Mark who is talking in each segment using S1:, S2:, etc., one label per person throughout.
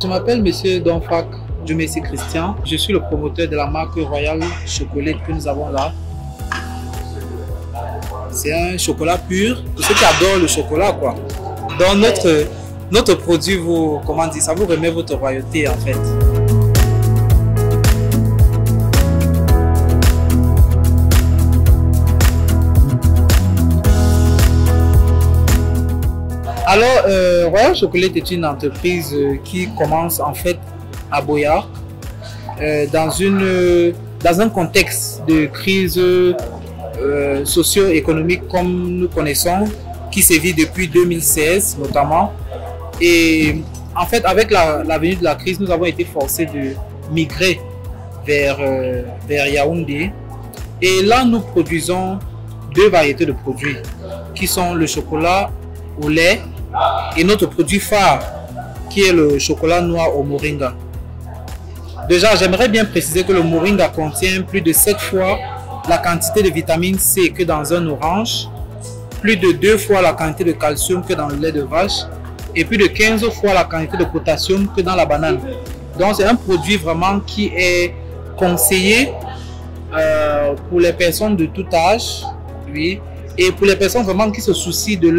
S1: Je m'appelle Monsieur Donfak Djumessi Christian. Je suis le promoteur de la marque Royal Chocolate que nous avons là. C'est un chocolat pur pour ceux qui adorent le chocolat, quoi. Donc notre produit vous, comment dire, ça vous remet votre royauté en fait. Alors, Royal Chocolate est une entreprise qui commence en fait à Boyard dans un contexte de crise socio-économique comme nous connaissons, qui sévit depuis 2016 notamment. Et en fait, avec la venue de la crise, nous avons été forcés de migrer vers Yaoundé. Et là, nous produisons deux variétés de produits qui sont le chocolat au lait et notre produit phare qui est le chocolat noir au moringa. Déjà, j'aimerais bien préciser que le moringa contient plus de 7 fois la quantité de vitamine C que dans un orange, plus de 2 fois la quantité de calcium que dans le lait de vache et plus de 15 fois la quantité de potassium que dans la banane. Donc c'est un produit vraiment qui est conseillé pour les personnes de tout âge, oui, et pour les personnes vraiment qui se soucient de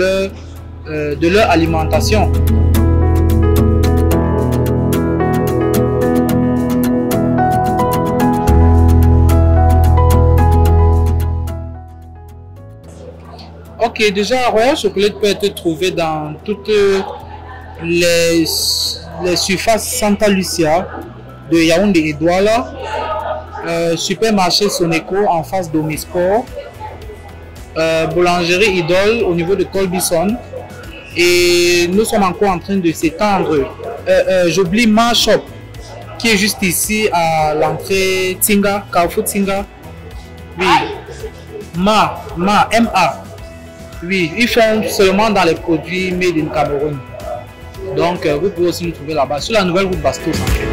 S1: leur alimentation. Ok, déjà Royal Chocolate peut être trouvé dans toutes les surfaces Santa Lucia de Yaoundé et Douala, supermarché Soneco en face d'Omisport, boulangerie Idole au niveau de Colbison, et nous sommes encore en train de s'étendre. J'oublie Ma Shop qui est juste ici à l'entrée Tinga, Carrefour Tinga. Oui, M-A. Oui, ils font seulement dans les produits made in Cameroun. Donc, vous pouvez aussi nous trouver là-bas, sur la nouvelle route Bastos en fait.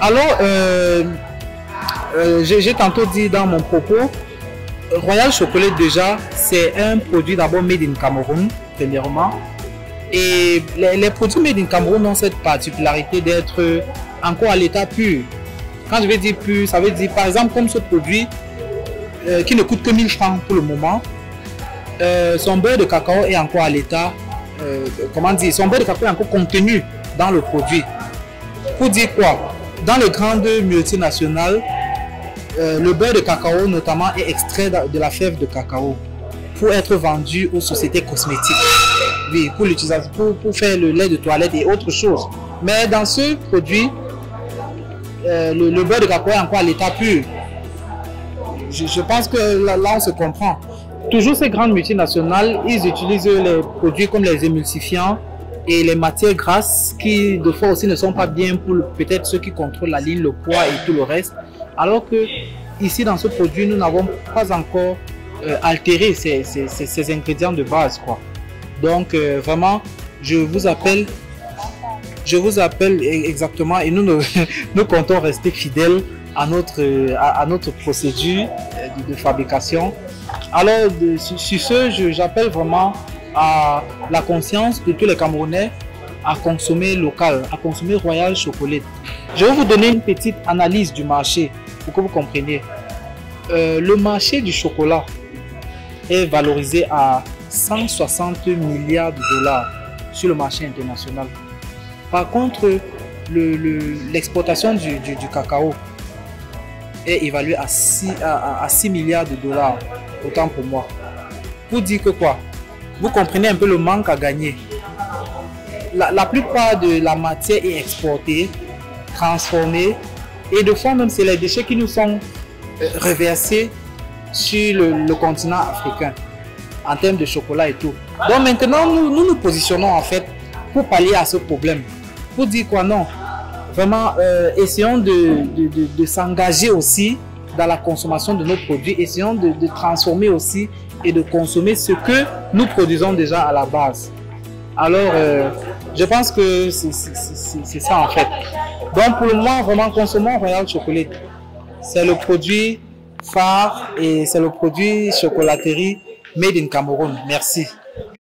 S1: Alors, j'ai tantôt dit dans mon propos, Royal Chocolate déjà, c'est un produit d'abord made in Cameroun, premièrement. Et les produits made in Cameroun ont cette particularité d'être encore à l'état pur. Quand je vais dire pur, ça veut dire par exemple comme ce produit qui ne coûte que 1000 francs pour le moment. Son beurre de cacao est encore à l'état, comment dire, son beurre de cacao est encore contenu dans le produit. Pour dire quoi? Dans les grandes multinationales, le beurre de cacao notamment est extrait de la fève de cacao pour être vendu aux sociétés cosmétiques. Oui, pour l'utilisation, pour faire le lait de toilette et autres choses. Mais dans ce produit, le beurre de cacao est encore à l'état pur. Je pense que là, on se comprend. Toujours ces grandes multinationales, ils utilisent les produits comme les émulsifiants et les matières grasses qui, de fois aussi, ne sont pas bien pour peut-être ceux qui contrôlent la ligne, le poids et tout le reste. Alors que ici, dans ce produit, nous n'avons pas encore altéré ces ingrédients de base, quoi. Donc vraiment, je vous appelle exactement, et nous comptons rester fidèles à notre procédure de fabrication. Alors sur ce, j'appelle vraiment à la conscience de tous les Camerounais à consommer local, à consommer Royal Chocolate. Je vais vous donner une petite analyse du marché pour que vous compreniez. Le marché du chocolat est valorisé à 160 milliards de dollars sur le marché international. Par contre, l'exportation du cacao est évaluée à 6 milliards de dollars, autant pour moi. Pour dire que quoi? Vous comprenez un peu le manque à gagner. La plupart de la matière est exportée, transformée, et de fois même c'est les déchets qui nous sont reversés sur le continent africain en termes de chocolat et tout. Donc maintenant, nous positionnons en fait pour pallier à ce problème. Pour dire quoi? Non, vraiment, essayons de s'engager aussi dans la consommation de nos produits. Essayons de transformer aussi et de consommer ce que nous produisons déjà à la base. Alors, je pense que c'est ça en fait. Donc pour le moment, vraiment, consommons Royal Chocolate. C'est le produit phare et c'est le produit chocolaterie Made in Cameroun. Merci.